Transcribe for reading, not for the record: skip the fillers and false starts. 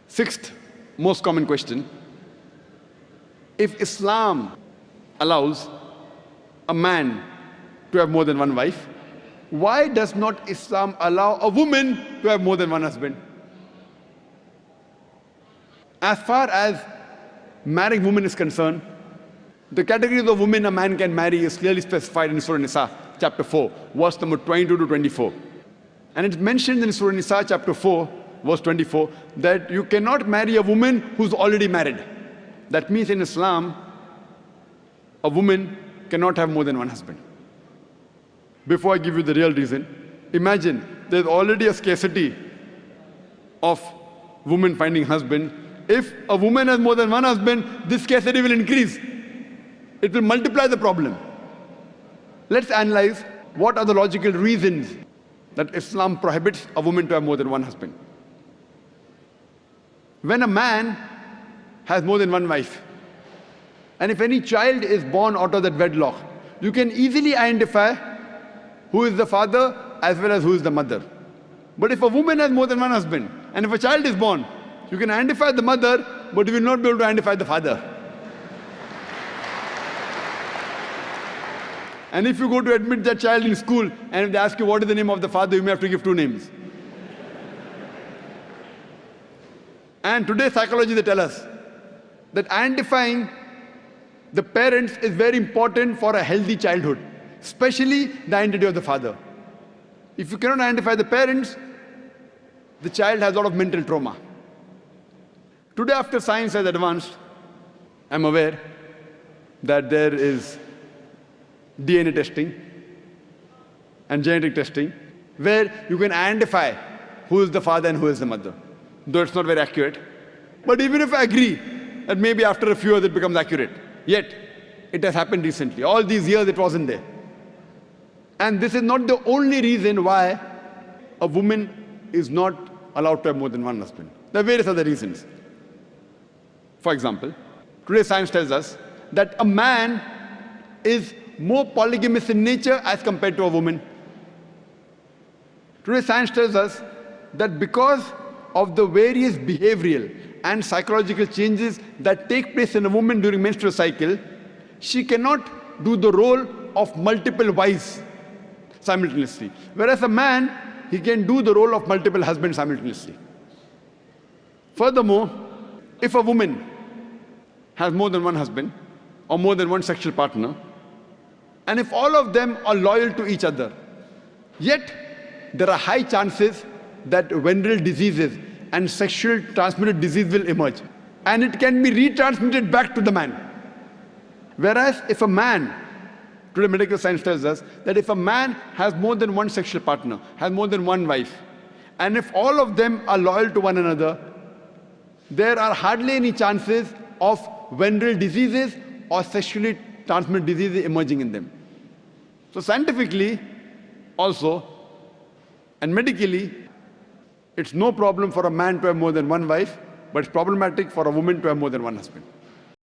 Sixth most common question: if Islam allows a man to have more than one wife, why does not Islam allow a woman to have more than one husband? As far as marrying women is concerned, the categories of women a man can marry is clearly specified in Surah Nisa, chapter 4, verse number 22 to 24. And it's mentioned in Surah Nisa, chapter 4, verse 24, that you cannot marry a woman who's already married. That means in Islam, a woman cannot have more than one husband. Before I give you the real reason, imagine there's already a scarcity of women finding husband. If a woman has more than one husband, this scarcity will increase. It will multiply the problem. Let's analyze what are the logical reasons that Islam prohibits a woman to have more than one husband. When a man has more than one wife, and if any child is born out of that wedlock, you can easily identify who is the father as well as who is the mother. But if a woman has more than one husband, and if a child is born, you can identify the mother, but you will not be able to identify the father. And if you go to admit that child in school, and if they ask you what is the name of the father, you may have to give two names. And today psychology, they tell us that identifying the parents is very important for a healthy childhood, especially the identity of the father. If you cannot identify the parents, the child has a lot of mental trauma. Today, after science has advanced, I'm aware that there is DNA testing and genetic testing where you can identify who is the father and who is the mother, though it's not very accurate. But even if I agree that maybe after a few years it becomes accurate, yet it has happened recently. All these years it wasn't there. And this is not the only reason why a woman is not allowed to have more than one husband. There are various other reasons. For example, today science tells us that a man is more polygamous in nature as compared to a woman. Today science tells us that because of the various behavioral and psychological changes that take place in a woman during menstrual cycle, she cannot do the role of multiple wives simultaneously. Whereas a man, he can do the role of multiple husbands simultaneously. Furthermore, if a woman has more than one husband or more than one sexual partner, and if all of them are loyal to each other, yet there are high chances that venereal diseases and sexual transmitted disease will emerge, and it can be retransmitted back to the man. Whereas if a man, today medical science tells us that if a man has more than one sexual partner, has more than one wife, and if all of them are loyal to one another, there are hardly any chances of venereal diseases or sexually transmitted diseases emerging in them. So scientifically also and medically, it's no problem for a man to have more than one wife, but it's problematic for a woman to have more than one husband.